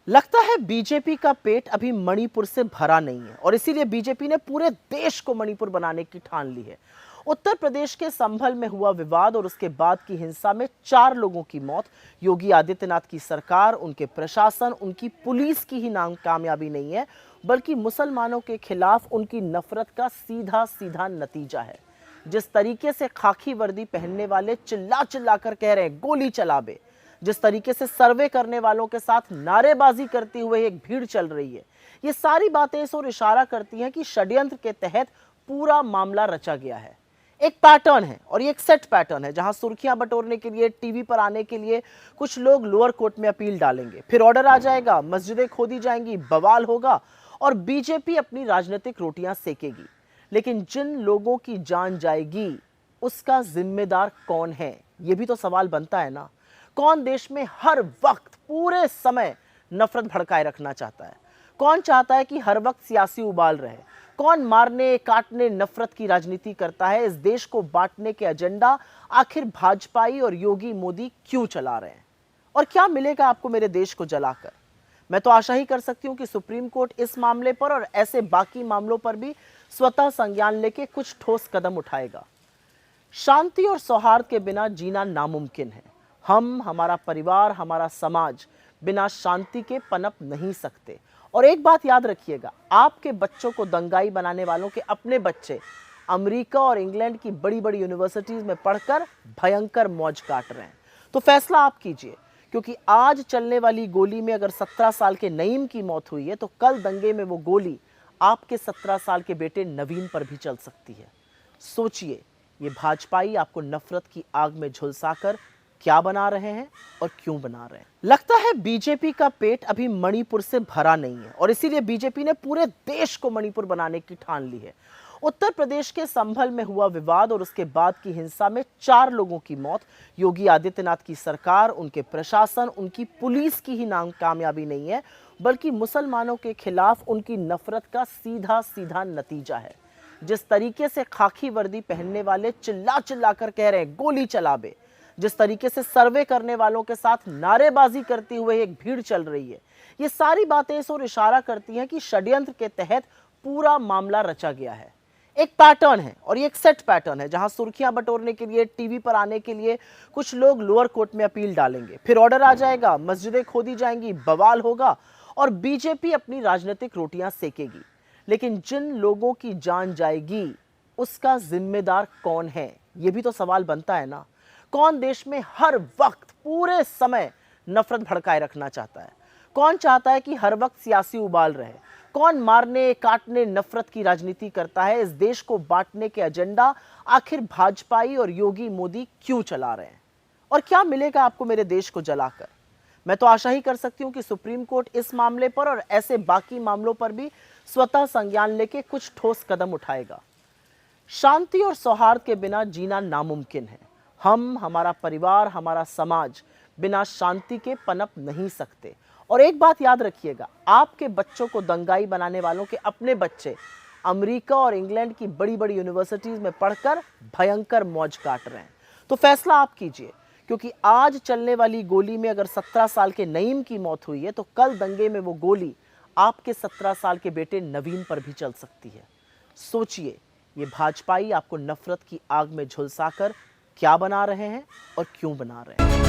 लगता है बीजेपी का पेट अभी मणिपुर से भरा नहीं है और इसीलिए बीजेपी ने पूरे देश को मणिपुर बनाने की ठान ली है। उत्तर प्रदेश के संभल में हुआ विवाद और उसके बाद की हिंसा में 4 लोगों की मौत। योगी आदित्यनाथ की सरकार, उनके प्रशासन, उनकी पुलिस की ही कामयाबी नहीं है, बल्कि मुसलमानों के खिलाफ उनकी नफरत का सीधा सीधा नतीजा है। जिस तरीके से खाकी वर्दी पहनने वाले चिल्ला चिल्ला कर कह रहे हैं गोली चला बे, जिस तरीके से सर्वे करने वालों के साथ नारेबाजी करती हुए एक भीड़ चल रही है, ये सारी बातें इस ओर इशारा करती हैं कि षड्यंत्र के तहत पूरा मामला रचा गया है। एक पैटर्न है और ये एक सेट पैटर्न है, जहां सुर्खियां बटोरने के लिए, टीवी पर आने के लिए कुछ लोग लोअर कोर्ट में अपील डालेंगे, फिर ऑर्डर आ जाएगा, मस्जिदें खोदी जाएंगी, बवाल होगा और बीजेपी अपनी राजनीतिक रोटियां सेकेगी। लेकिन जिन लोगों की जान जाएगी उसका जिम्मेदार कौन है, ये भी तो सवाल बनता है ना। कौन देश में हर वक्त पूरे समय नफरत भड़काए रखना चाहता है? कौन चाहता है कि हर वक्त सियासी उबाल रहे? कौन मारने काटने नफरत की राजनीति करता है? इस देश को बांटने के एजेंडा आखिर भाजपाई और योगी मोदी क्यों चला रहे हैं? और क्या मिलेगा आपको मेरे देश को जलाकर? मैं तो आशा ही कर सकती हूं कि सुप्रीम कोर्ट इस मामले पर और ऐसे बाकी मामलों पर भी स्वतः संज्ञान लेके कुछ ठोस कदम उठाएगा। शांति और सौहार्द के बिना जीना नामुमकिन है। हमारा परिवार, हमारा समाज बिना शांति के पनप नहीं सकते। और एक बात याद रखिएगा, आपके बच्चों को दंगाई बनाने वालों के अपने बच्चे अमेरिका और इंग्लैंड की बड़ी बड़ी यूनिवर्सिटीज में पढ़कर भयंकर मौज काट रहे हैं। तो फैसला आप कीजिए, क्योंकि आज चलने वाली गोली में अगर 17 साल के नईम की मौत हुई है, तो कल दंगे में वो गोली आपके 17 साल के बेटे नवीन पर भी चल सकती है। सोचिए, ये भाजपाई आपको नफरत की आग में झुलसाकर क्या बना रहे हैं और क्यों बना रहे हैं। लगता है बीजेपी का पेट अभी मणिपुर से भरा नहीं है और इसीलिए बीजेपी ने पूरे देश को मणिपुर बनाने की ठान ली है। उत्तर प्रदेश के संभल में हुआ विवाद और उसके बाद की हिंसा में 4 लोगों की मौत। योगी आदित्यनाथ की सरकार, उनके प्रशासन, उनकी पुलिस की ही कामयाबी नहीं है, बल्कि मुसलमानों के खिलाफ उनकी नफरत का सीधा सीधा नतीजा है। जिस तरीके से खाकी वर्दी पहनने वाले चिल्ला चिल्ला कर कह रहे हैं गोली चला बे, जिस तरीके से सर्वे करने वालों के साथ नारेबाजी करती हुए एक भीड़ चल रही है, ये सारी बातें इस ओर इशारा करती हैं कि षड्यंत्र के तहत पूरा मामला रचा गया है। एक पैटर्न है और ये एक सेट पैटर्न है, जहां सुर्खियां बटोरने के लिए, टीवी पर आने के लिए कुछ लोग लोअर कोर्ट में अपील डालेंगे, फिर ऑर्डर आ जाएगा, मस्जिदें खोदी जाएंगी, बवाल होगा और बीजेपी अपनी राजनीतिक रोटियां सेकेगी। लेकिन जिन लोगों की जान जाएगी उसका जिम्मेदार कौन है, ये भी तो सवाल बनता है ना। कौन देश में हर वक्त पूरे समय नफरत भड़काए रखना चाहता है? कौन चाहता है कि हर वक्त सियासी उबाल रहे? कौन मारने काटने नफरत की राजनीति करता है? इस देश को बांटने के एजेंडा आखिर भाजपाई और योगी मोदी क्यों चला रहे हैं? और क्या मिलेगा आपको मेरे देश को जलाकर? मैं तो आशा ही कर सकती हूं कि सुप्रीम कोर्ट इस मामले पर और ऐसे बाकी मामलों पर भी स्वतः संज्ञान लेके कुछ ठोस कदम उठाएगा। शांति और सौहार्द के बिना जीना नामुमकिन है। हमारा परिवार, हमारा समाज बिना शांति के पनप नहीं सकते। और एक बात याद रखिएगा, आपके बच्चों को दंगाई बनाने वालों के अपने बच्चे अमेरिका और इंग्लैंड की बड़ी बड़ी यूनिवर्सिटीज में पढ़कर भयंकर मौज काट रहे हैं। तो फैसला आप कीजिए, क्योंकि आज चलने वाली गोली में अगर 17 साल के नईम की मौत हुई है, तो कल दंगे में वो गोली आपके 17 साल के बेटे नवीन पर भी चल सकती है। सोचिए, ये भाजपाई आपको नफरत की आग में झुलसाकर क्या बना रहे हैं और क्यों बना रहे हैं।